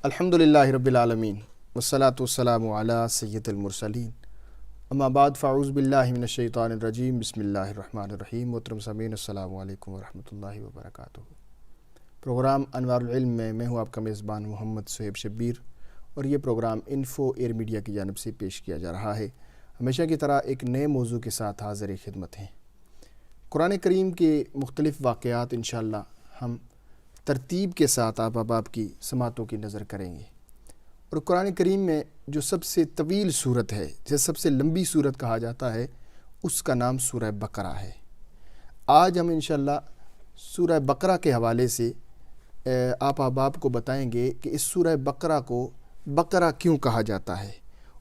الحمدللہ رب العالمین والصلاة والسلام علی سید المرسلین اما بعد فاعوذ باللہ من الشیطان الرجیم بسم اللہ الرحمن الرحیم۔ محترم سامعین السلام علیکم ورحمۃ اللہ وبرکاتہ۔ پروگرام انوار العلم میں میں ہوں آپ کا میزبان محمد صہیب شبیر، اور یہ پروگرام انفو ایئر میڈیا کی جانب سے پیش کیا جا رہا ہے۔ ہمیشہ کی طرح ایک نئے موضوع کے ساتھ حاضر خدمت ہیں۔ قرآن کریم کے مختلف واقعات انشاءاللہ ہم ترتیب کے ساتھ آپ احباب کی سماعتوں کی نظر کریں گے۔ اور قرآن کریم میں جو سب سے طویل صورت ہے، جسے سب سے لمبی صورت کہا جاتا ہے، اس کا نام سورہ بقرہ ہے۔ آج ہم انشاءاللہ سورہ بقرہ کے حوالے سے آپ احباب کو بتائیں گے کہ اس سورہ بقرہ کو بقرہ کیوں کہا جاتا ہے،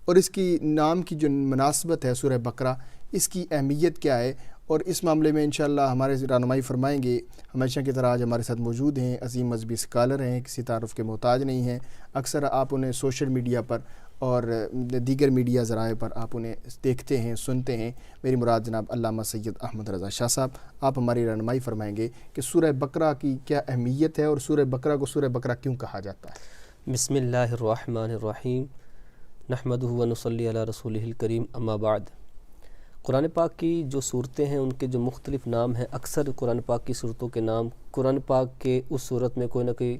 اور اس کی نام کی جو مناسبت ہے سورہ بقرہ، اس کی اہمیت کیا ہے، اور اس معاملے میں انشاءاللہ ہمارے رہنمائی فرمائیں گے ہمیشہ کی طرح آج ہمارے ساتھ موجود ہیں عظیم مذہبی اسکالر ہیں، کسی تعارف کے محتاج نہیں ہیں۔ اکثر آپ انہیں سوشل میڈیا پر اور دیگر میڈیا ذرائع پر آپ انہیں دیکھتے ہیں، سنتے ہیں۔ میری مراد جناب علامہ سید احمد رضا شاہ صاحب، آپ ہماری رہنمائی فرمائیں گے کہ سورہ بقرہ کی کیا اہمیت ہے اور سورہ بقرہ کو سورہ بقرہ کیوں کہا جاتا ہے۔ بسم اللہ الرحمن الرحیم، نحمدہ و نصلی علی رسولہ الکریم، اما بعد۔ قرآن پاک کی جو صورتیں ہیں ان کے جو مختلف نام ہیں، اکثر قرآن پاک کی صورتوں کے نام قرآن پاک کے اس صورت میں کوئی نہ کوئی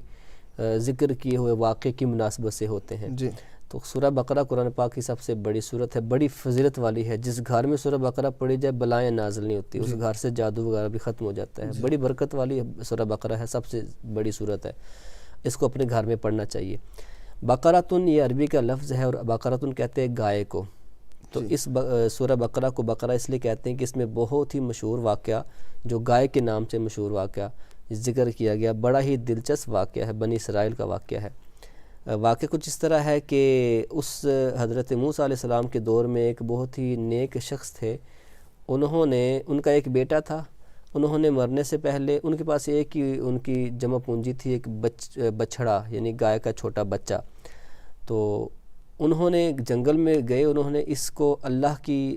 ذکر کیے ہوئے واقعے کی مناسبت سے ہوتے ہیں۔ جی، تو سورہ بقرہ قرآن پاک کی سب سے بڑی صورت ہے، بڑی فضیلت والی ہے۔ جس گھر میں سورہ بقرہ پڑھی جائے بلائیں نازل نہیں ہوتی، اس گھر سے جادو وغیرہ بھی ختم ہو جاتا ہے۔ بڑی برکت والی سورہ بقرہ ہے، سب سے بڑی صورت ہے، اس کو اپنے گھر میں پڑھنا چاہیے۔ بقرۃن یہ عربی کا لفظ ہے، اور بقرۃن کہتے ہیں گائے کو۔ تو اس سورہ بقرہ کو بقرہ اس لیے کہتے ہیں کہ اس میں بہت ہی مشہور واقعہ، جو گائے کے نام سے مشہور واقعہ ذکر کیا گیا، بڑا ہی دلچسپ واقعہ ہے، بنی اسرائیل کا واقعہ ہے۔ واقعہ کچھ اس طرح ہے کہ اس حضرت موسیٰ علیہ السلام کے دور میں ایک بہت ہی نیک شخص تھے، ان کا ایک بیٹا تھا۔ انہوں نے مرنے سے پہلے ان کے پاس ایک ہی ان کی جمع پونجی تھی، ایک بچھڑا یعنی گائے کا چھوٹا بچہ۔ تو انہوں نے جنگل میں گئے، انہوں نے اس کو اللہ کی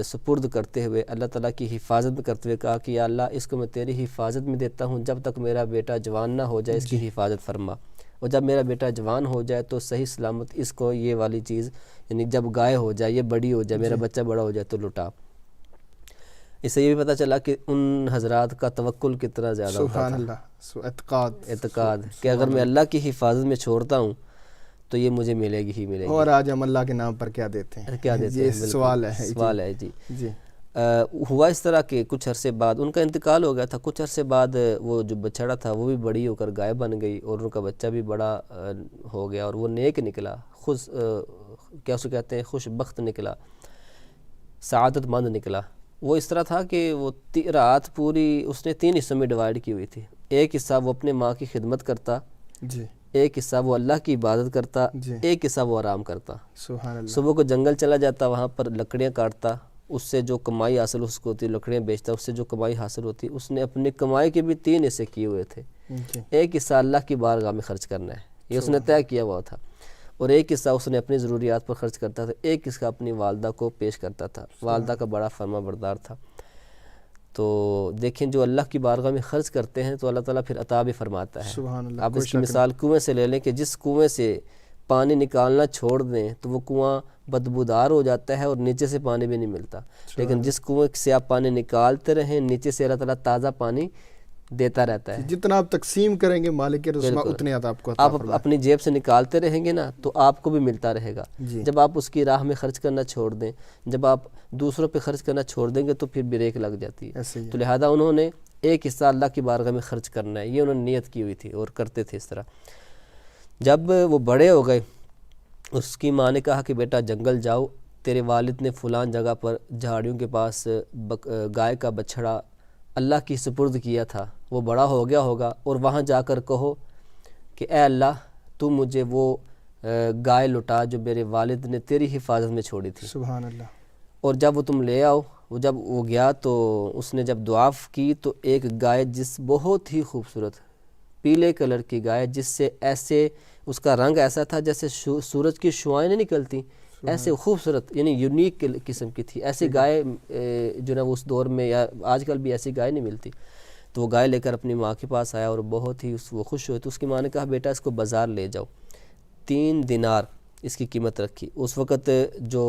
سپرد کرتے ہوئے، اللہ تعالیٰ کی حفاظت میں کرتے ہوئے کہا کہ یا اللہ اس کو میں تیری حفاظت میں دیتا ہوں، جب تک میرا بیٹا جوان نہ ہو جائے اس کی حفاظت فرما، اور جب میرا بیٹا جوان ہو جائے تو صحیح سلامت اس کو یہ والی چیز، یعنی جب گائے ہو جائے، یہ بڑی ہو جائے، میرا بچہ بڑا ہو جائے تو لٹا۔ اس سے یہ بھی پتہ چلا کہ ان حضرات کا توکل کتنا زیادہ ہوتا سبحان تھا، اللہ، اعتقاد کہ اگر میں اللہ کی حفاظت میں چھوڑتا ہوں تو یہ مجھے ملے گی ہی ملے گی۔ اور آج ہم اللہ کے نام پر کیا دیتے ہیں، کیا دیتے ہیں، یہ سوال ہے جی۔ جی، ہوا اس طرح کہ کچھ عرصے بعد ان کا انتقال ہو گیا تھا، کچھ عرصے بعد وہ جو بچڑا تھا وہ بھی بڑی ہو کر گائے بن گئی، اور ان کا بچہ بھی بڑا ہو گیا، اور وہ نیک نکلا، کیا اسے کہتے ہیں، خوش بخت نکلا، سعادت مند نکلا۔ وہ اس طرح تھا کہ وہ رات پوری اس نے 3 حصوں میں ڈیوائیڈ کی ہوئی تھی۔ ایک حصہ وہ اپنے ماں کی خدمت کرتا، جی، ایک حصہ وہ اللہ کی عبادت کرتا، جی، ایک حصہ وہ آرام کرتا۔ سبحان اللہ، صبح کو جنگل چلا جاتا، وہاں پر لکڑیاں کاٹتا، اس سے جو کمائی حاصل اس کو ہوتی، لکڑیاں بیچتا، اس سے جو کمائی حاصل ہوتی، اس نے اپنی کمائی کے بھی 3 حصے کیے ہوئے تھے۔ جی، ایک حصہ اللہ کی بارگاہ میں خرچ کرنا ہے، یہ اس نے طے کیا ہوا تھا، اور ایک حصہ اس نے اپنی ضروریات پر خرچ کرتا تھا، ایک حصہ اپنی والدہ کو پیش کرتا تھا۔ والدہ کا بڑا فرما بردار تھا۔ تو دیکھیں جو اللہ کی بارگاہ میں خرچ کرتے ہیں تو اللہ تعالیٰ پھر عطا بھی فرماتا ہے۔ سبحان اللہ، آپ اس کی مثال کنویں سے لے لیں کہ جس کنویں سے پانی نکالنا چھوڑ دیں تو وہ کنواں بدبودار ہو جاتا ہے اور نیچے سے پانی بھی نہیں ملتا، لیکن جس کنویں سے آپ پانی نکالتے رہیں نیچے سے اللہ تعالیٰ تازہ پانی دیتا رہتا ہے۔ جتنا آپ تقسیم کریں گے مالک رسما اتنے آپ کو عطا آپ فرمائے۔ اپنی جیب سے نکالتے رہیں گے نا تو آپ کو بھی ملتا رہے گا۔ جی، جب آپ اس کی راہ میں خرچ کرنا چھوڑ دیں، جب آپ دوسروں پہ خرچ کرنا چھوڑ دیں گے تو پھر بریک لگ جاتی ہے۔ ایسے ہی تو لہذا انہوں نے ایک حصہ اللہ کی بارگاہ میں خرچ کرنا ہے، یہ انہوں نے نیت کی ہوئی تھی اور کرتے تھے اس طرح۔ جب وہ بڑے ہو گئے، اس کی ماں نے کہا کہ بیٹا جنگل جاؤ، تیرے والد نے فلان جگہ پر جھاڑیوں کے پاس گائے کا بچھڑا اللہ کی سپرد کیا تھا، وہ بڑا ہو گیا ہوگا، اور وہاں جا کر کہو کہ اے اللہ تو مجھے وہ گائے لٹا جو میرے والد نے تیری حفاظت میں چھوڑی تھی۔ سبحان اللہ، اور جب وہ تم لے آؤ، جب وہ گیا تو اس نے جب دعا کی تو ایک گائے جس بہت ہی خوبصورت پیلے کلر کی گائے، جس سے ایسے اس کا رنگ ایسا تھا جیسے سورج کی شعائیں نہیں نکلتی، ایسے خوبصورت یعنی یونیک قسم کی تھی، ایسی گائے جو نا اس دور میں یا آج کل بھی ایسی گائے نہیں ملتی۔ تو وہ گائے لے کر اپنی ماں کے پاس آیا اور بہت ہی وہ خوش ہوئے، تو اس کی ماں نے کہا بیٹا اس کو بازار لے جاؤ، 3 دینار اس کی قیمت رکھی. اس وقت جو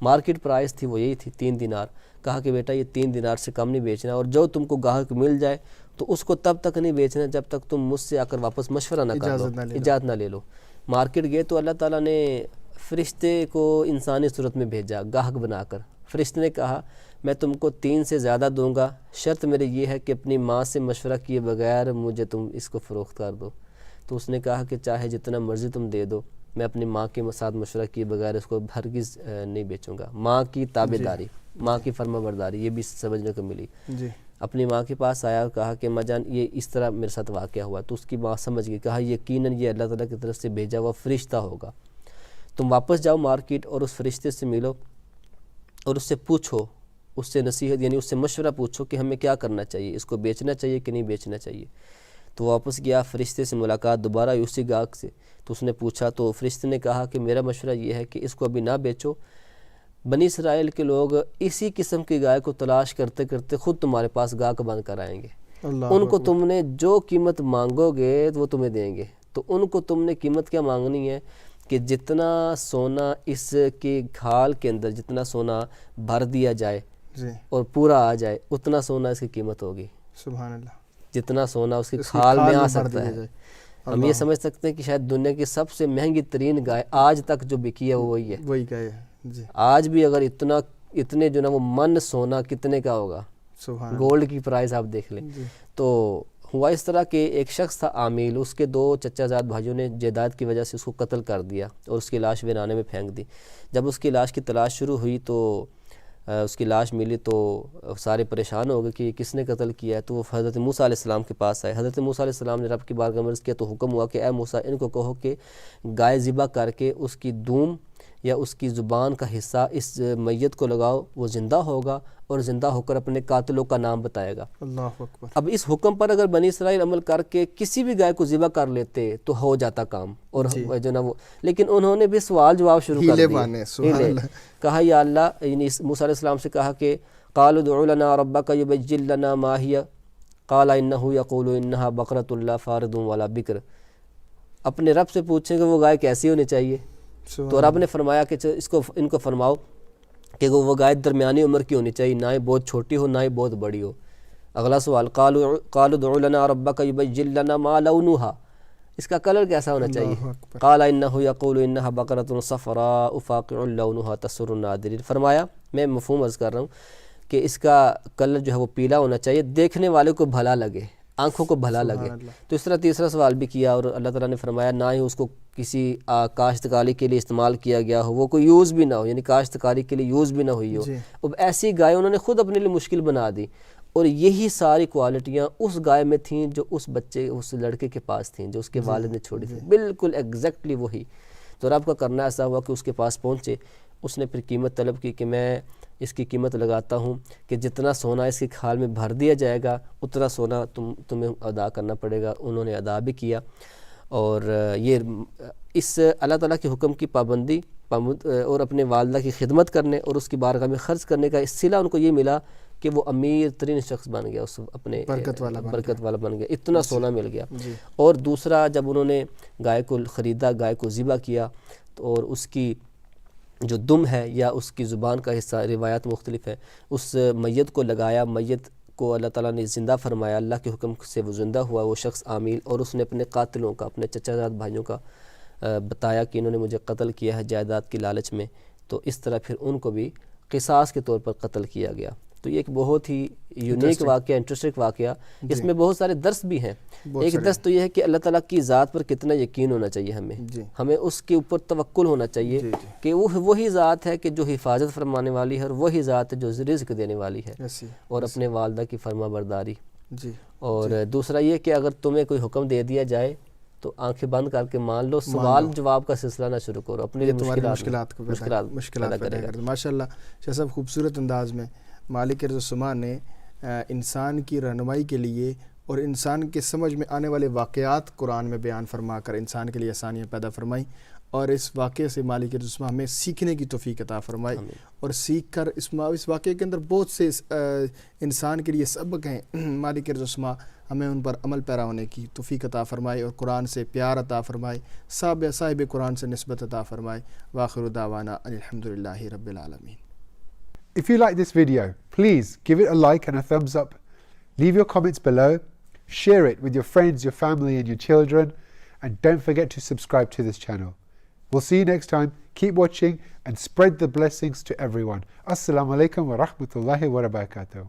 مارکیٹ پرائس تھی وہ یہی تھی 3 دینار. کہا کہ بیٹا یہ 3 دینار سے کم نہیں بیچنا، اور جو تم کو گاہک مل جائے تو اس کو تب تک نہیں بیچنا جب تک تم مجھ سے آ کر واپس مشورہ نہ کر لو، اجازت نہ لے لو. مارکیٹ گئے تو اللہ تعالیٰ نے فرشتے کو انسانی صورت میں بھیجا گاہک بنا کر. فرشتے نے کہا میں تم کو 3 سے زیادہ دوں گا، شرط میرے یہ ہے کہ اپنی ماں سے مشورہ کیے بغیر مجھے تم اس کو فروخت کر دو. تو اس نے کہا کہ چاہے جتنا مرضی تم دے دو، میں اپنی ماں کے ساتھ مشورہ کیے بغیر اس کو ہرگز نہیں بیچوں گا. ماں کی تابع داری، ماں کی فرما برداری، یہ بھی سمجھنے کو ملی. اپنی ماں کے پاس آیا اور کہا کہ ماں جان یہ اس طرح میرے ساتھ واقعہ ہوا. تو اس کی ماں سمجھ گئی، کہا یقیناً یہ اللہ تعالیٰ کی طرف سے بھیجا ہوا فرشتہ ہوگا. تم واپس جاؤ مارکیٹ اور اس فرشتے سے ملو اور اس سے پوچھو، اس سے نصیحت یعنی اس سے مشورہ پوچھو کہ ہمیں کیا کرنا چاہیے، اس کو بیچنا چاہیے کہ نہیں بیچنا چاہیے. تو واپس گیا، فرشتے سے ملاقات دوبارہ اسی گاہک سے. تو اس نے پوچھا تو فرشتے نے کہا کہ میرا مشورہ یہ ہے کہ اس کو ابھی نہ بیچو. بنی اسرائیل کے لوگ اسی قسم کی گائے کو تلاش کرتے کرتے خود تمہارے پاس گاہک بن کر آئیں گے. ان کو تم نے جو قیمت مانگو گے وہ تمہیں دیں گے. تو ان کو تم نے قیمت کیا مانگنی ہے کہ جتنا سونا اس کی کھال کے اندر جتنا سونا بھر دیا جائے اور پورا آ جائے اتنا سونا اس کی قیمت ہوگی. سبحان اللہ. جتنا سونا اس کی کھال میں آ سکتا ہے. ہم یہ سمجھ سکتے ہیں کہ شاید دنیا کی سب سے مہنگی ترین گائے آج تک جو بکی ہے وہ وہی ہے. وہی گائے. آج بھی اگر اتنے جو نا وہ من سونا کتنے کا ہوگا، گولڈ کی پرائز آپ دیکھ لیں. تو ہوا اس طرح کہ ایک شخص تھا عامل، اس کے 2 چچا زاد بھائیوں نے جائیداد کی وجہ سے اس کو قتل کر دیا اور اس کی لاش ویرانے میں پھینک دی. جب اس کی لاش کی تلاش شروع ہوئی تو اس کی لاش ملی تو سارے پریشان ہو گئے کہ کس نے قتل کیا ہے. تو وہ حضرت موسیٰ علیہ السلام کے پاس آئے. حضرت موسیٰ علیہ السلام نے رب کی بارگاہ میں عرض کیا تو حکم ہوا کہ اے موسیٰ ان کو کہو کہ گائے ذبح کر کے اس کی دم یا اس کی زبان کا حصہ اس میت کو لگاؤ، وہ زندہ ہوگا اور زندہ ہو کر اپنے قاتلوں کا نام بتائے گا. اللہ اکبر. اب اس حکم پر اگر بنی اسرائیل عمل کر کے کسی بھی گائے کو ذبح کر لیتے تو ہو جاتا کام اور جو نا وہ، لیکن انہوں نے بھی سوال جواب شروع کر دیے. کہا یا اللہ، یعنی موسیٰ علیہ السلام سے کہا کہ قالوا ادع لنا ربک یبین لنا ما ہی قال انہ یقول انہا بقرۃ لا فارض ولا بکر. اپنے رب سے پوچھیں کہ وہ گائے کیسی ہونی چاہیے. تو رب نے فرمایا کہ ان کو فرماؤ کہ وہ گائے درمیانی عمر کی ہونی چاہیے، نہ ہی بہت چھوٹی ہو نہ ہی بہت بڑی ہو. اگلا سوال قالوا ادع لنا ربک یبین لنا ما لونھا، اس کا کلر کیسا ہونا چاہیے. قال انہ یقول انہا بقرۃ صفراء فاقع لونھا تسر الناظرین. فرمایا میں مفہوم عرض کر رہا ہوں کہ اس کا کلر جو ہے وہ پیلا ہونا چاہیے، دیکھنے والے کو بھلا لگے، آنکھوں کو بھلا لگے. تو اس طرح تیسرا سوال بھی کیا اور اللہ تعالیٰ نے فرمایا نہ ہی اس کو کسی کاشتکاری کے لیے استعمال کیا گیا ہو، وہ کوئی یوز بھی نہ ہو، یعنی کاشتکاری کے لیے یوز بھی نہ ہوئی ہو. اب ایسی گائے انہوں نے خود اپنے لیے مشکل بنا دی، اور یہی ساری کوالٹیاں اس گائے میں تھیں جو اس لڑکے کے پاس تھیں، جو اس کے والد نے چھوڑی تھی، بالکل ایگزیکٹلی وہی. تو رب کا کرنا ایسا ہوا کہ اس کے پاس پہنچے، اس نے پھر قیمت طلب کی کہ میں اس کی قیمت لگاتا ہوں کہ جتنا سونا اس کی کھال میں بھر دیا جائے گا اتنا سونا تمہیں ادا کرنا پڑے گا. انہوں نے ادا بھی کیا. اور یہ اس اللہ تعالیٰ کے حکم کی پابندی اور اپنے والدہ کی خدمت کرنے اور اس کی بارگاہ میں خرچ کرنے کا صلہ ان کو یہ ملا کہ وہ امیر ترین شخص بن گیا، اس اپنے برکت والا بن گیا، اتنا سونا مل گیا. اور دوسرا جب انہوں نے گائے کو خریدا، گائے کو ذبح کیا اور اس کی جو دم ہے یا اس کی زبان کا حصہ، روایات مختلف ہیں، اس میت کو لگایا، میت کو اللہ تعالیٰ نے زندہ فرمایا، اللہ کے حکم سے وہ زندہ ہوا وہ شخص عامل. اور اس نے اپنے قاتلوں کا، اپنے چچا زاد بھائیوں کا بتایا کہ انہوں نے مجھے قتل کیا ہے جائیداد کی لالچ میں. تو اس طرح پھر ان کو بھی قصاص کے طور پر قتل کیا گیا. تو یہ ایک بہت ہی یونیک واقعہ، انٹرسٹنگ واقعہ. اس میں بہت سارے درس بھی ہیں. ایک درس تو یہ ہے کہ اللہ تعالیٰ کی ذات پر کتنا یقین ہونا چاہیے ہمیں اس کے اوپر توکل ہونا چاہیے کہ وہ وہی ذات ہے کہ جو حفاظت فرمانے والی ہے، اور وہی ذات ہے جو رزق دینے والی ہے، اور اپنے والدہ کی فرما برداری. اور دوسرا یہ کہ اگر تمہیں کوئی حکم دے دیا جائے تو آنکھیں بند کر کے مان لو، سوال جواب کا سلسلہ نہ شروع کرو، اپنے مشکلات پیدا کرے گا. ماشاء اللہ شاہ صاحب، خوبصورت انداز میں مالک ارض و سما نے انسان کی رہنمائی کے لیے اور انسان کے سمجھ میں آنے والے واقعات قرآن میں بیان فرما کر انسان کے لیے آسانیاں پیدا فرمائی. اور اس واقعے سے مالک ارزمہ ہمیں سیکھنے کی توفیق عطا فرمائے اور سیکھ کر اس واقعے کے اندر بہت سے انسان کے لیے سبق ہیں، مالک ارزمہ ہمیں ان پر عمل پیرا ہونے کی توفیق عطا فرمائے اور قرآن سے پیار عطا فرمائے، صاحب قرآن سے نسبت عطا فرمائے۔ وآخر دعوانا ان الحمدللہ رب العالمین۔ If you like this video, please give it a like and a thumbs up. Leave your comments below. Share it with your friends, your family and your children. And don't forget to subscribe to this channel. We'll see you next time. Keep watching and spread the blessings to everyone. Assalamu alaikum wa rahmatullahi wa barakatuh.